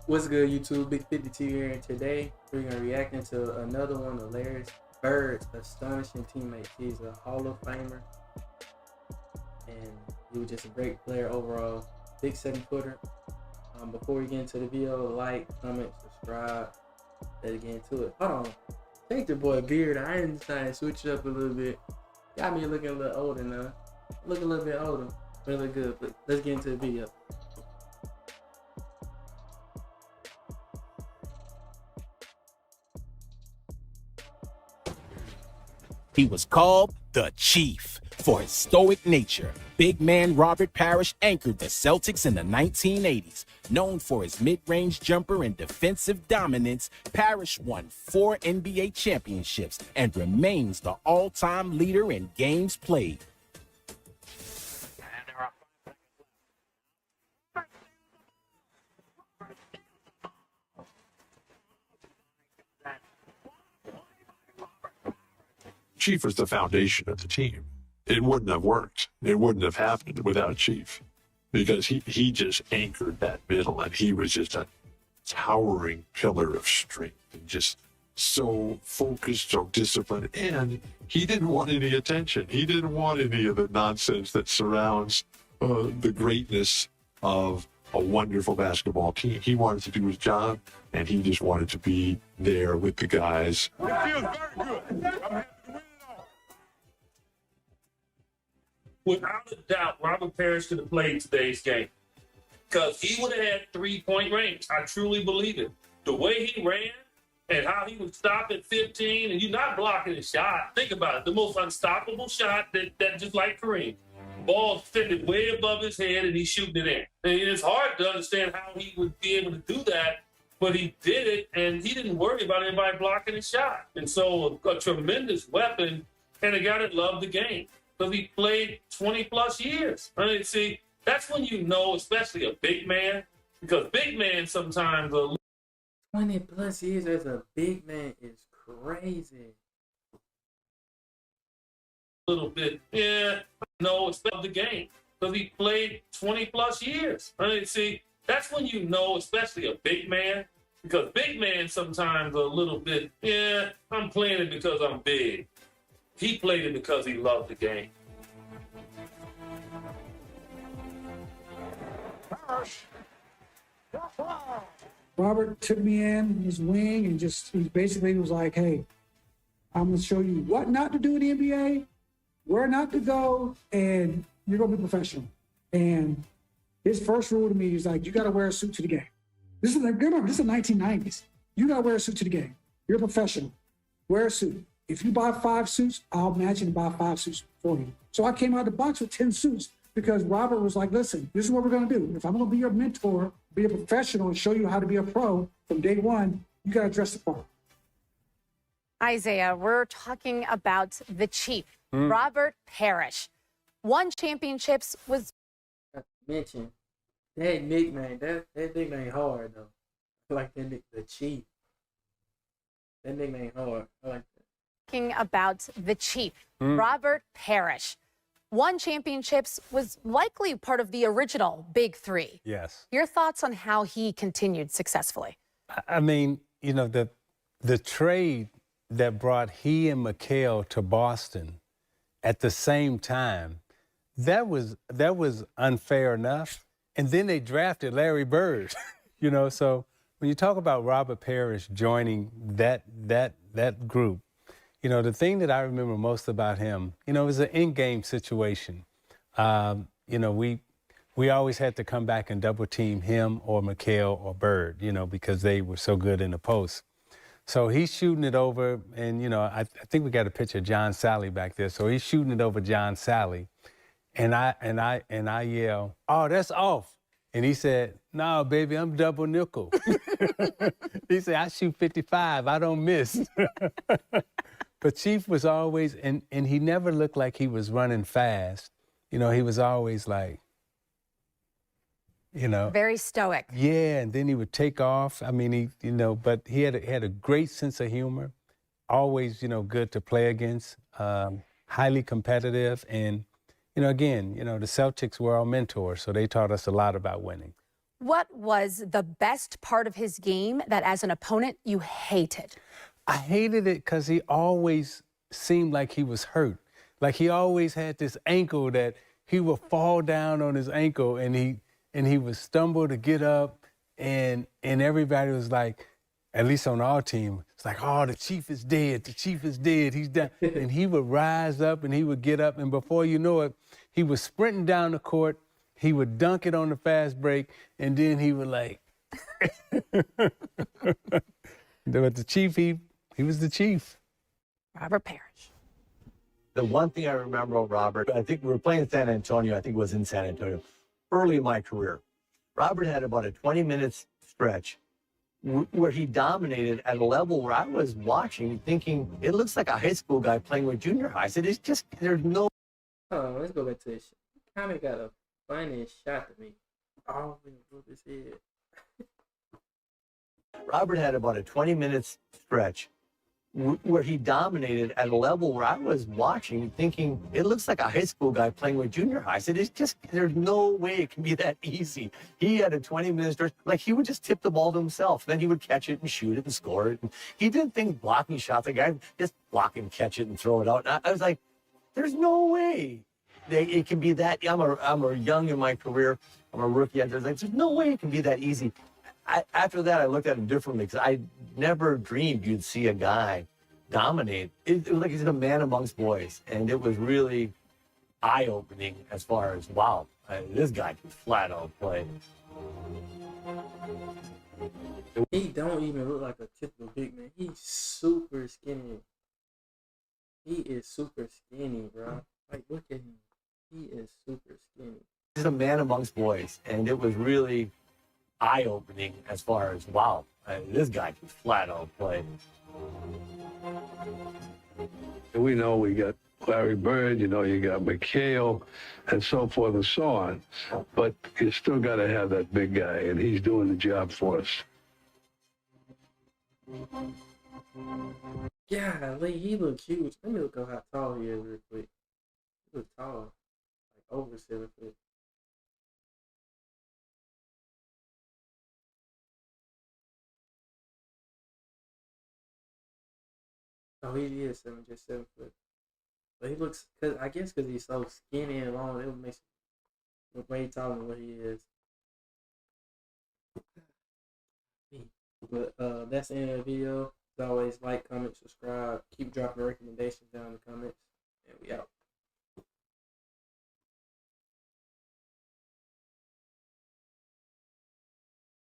What's good, YouTube? Big 52 here, and today we're gonna react into another one of Larry Bird's astonishing teammates. He's a Hall of Famer, and he was just a great player overall. Big 7-footer. Before we get into the video, like, comment, subscribe. Let's get into it. Hold on, take the boy beard. I ain't trying to switch it up a little bit. Got me looking a little older now. Look a little bit older. Really good. But let's get into the video. He was called the Chief for his stoic nature. Big man Robert Parrish anchored the Celtics in the 1980s. Known for his mid-range jumper and defensive dominance, Parrish won 4 NBA championships and remains the all-time leader in games played. Chief was the foundation of the team. It wouldn't have worked. It wouldn't have happened without Chief, because he just anchored that middle, and he was just a towering pillar of strength and just so focused, so disciplined, and he didn't want any attention. He didn't want any of the nonsense that surrounds the greatness of a wonderful basketball team. He wanted to do his job, and he just wanted to be there with the guys. It feels very good. I'm happy to win it all. Without a doubt, Robert Parrish could have played today's game because he would have had 3-point range. I truly believe it. The way he ran and how he would stop at 15, and you're not blocking his shot. Think about it. The most unstoppable shot that just like Kareem. Ball fitted way above his head, and he's shooting it in. And it's hard to understand how he would be able to do that, but he did it, and he didn't worry about anybody blocking his shot. And so a tremendous weapon, and a guy that loved the game because he played 20-plus years. I mean, see, that's when you know, especially a big man, because big men sometimes are 20+ years as a big man is crazy. little bit, no, it's the game because he played 20-plus years. I mean, see, that's when you know, especially a big man, because big men sometimes are a little bit, I'm playing it because I'm big. He played it because he loved the game. Robert took me in his wing and he basically was like, hey, I'm going to show you what not to do in the NBA, where not to go, and you're going to be professional. And his first rule to me is like, you got to wear a suit to the game. This is the 1990s. You got to wear a suit to the game. You're a professional. Wear a suit. If you buy 5 suits, I'll imagine to buy 5 suits for you. So I came out of the box with 10 suits because Robert was like, listen, this is what we're going to do. If I'm going to be your mentor, be a professional, and show you how to be a pro from day one, you got to dress the part. Isaiah, we're talking about the Chief, Robert Parrish. Won championships, was Mention that nickname. That nickname hard though. I like that the Chief. That nickname hard. I like that. talking about the Chief, Robert Parrish. Won championships, was likely part of the original Big Three. Yes. Your thoughts on how he continued successfully? I mean, you know, the trade that brought he and McHale to Boston at the same time, that was unfair enough. And then they drafted Larry Bird, you know. So when you talk about Robert Parrish joining that group, you know, the thing that I remember most about him, you know, it was an in-game situation. You know, we always had to come back and double team him or McHale or Bird, you know, because they were so good in the post. So he's shooting it over, and, you know, I think we got a picture of John Sally back there. So he's shooting it over John Sally, and I yell, "Oh, that's off." And he said, "No, baby, I'm double nickel." He said, "I shoot 55, I don't miss." But Chief was always, and he never looked like he was running fast. You know, he was always like, you know. Very stoic. Yeah, and then he would take off. I mean, but he had a great sense of humor. Always, you know, good to play against. Highly competitive, and, you know, again, you know, the Celtics were our mentors, so they taught us a lot about winning. What was the best part of his game that as an opponent you hated? I hated it because he always seemed like he was hurt. Like he always had this ankle that he would fall down on his ankle and he would stumble to get up and everybody was like, at least on our team, it's like, oh, the Chief is dead. The Chief is dead. He's dead. And he would rise up and he would get up, and before you know it, he was sprinting down the court. He would dunk it on the fast break, and then he would like. But the Chief, he was the Chief. Robert Parrish. The one thing I remember of Robert, I think we were playing San Antonio. I think it was in San Antonio, early in my career. Robert had about a 20-minute stretch where he dominated at a level where I was watching, thinking, it looks like a high school guy playing with junior high. I said, it's just, there's no. Oh, let's go back to this. Kind of got a funny shot to me. Oh, whoop his head. Robert had about a 20-minute stretch where he dominated at a level where I was watching, thinking, it looks like a high school guy playing with junior high. I said, it's just, there's no way it can be that easy. He had a 20-minute stretch, like he would just tip the ball to himself. Then he would catch it and shoot it and score it. And he did things blocking shots. Like I just block and catch it and throw it out. And I was like, there's no way it can be that. I'm a young in my career. I'm a rookie. There's no way it can be that easy. After that, I looked at him differently because I never dreamed you'd see a guy dominate. It was like he's a man amongst boys, and it was really eye-opening as far as, wow, this guy can flat out play. He don't even look like a typical big man. He's super skinny. He is super skinny, bro. Like, look at him. He is super skinny. He's a man amongst boys, and it was really eye-opening as far as, wow, this guy can flat out play. We know we got Larry Bird, you got McHale, and so forth and so on. But you still got to have that big guy, and he's doing the job for us. Golly, he look huge. Let me look up how tall he is real quick. He look tall. Like over 7 foot. Oh, he is just 7 foot. But he looks, I guess because he's so skinny and long, it makes him look way taller than what he is. But that's the end of the video. As always, like, comment, subscribe. Keep dropping recommendations down in the comments. And we out.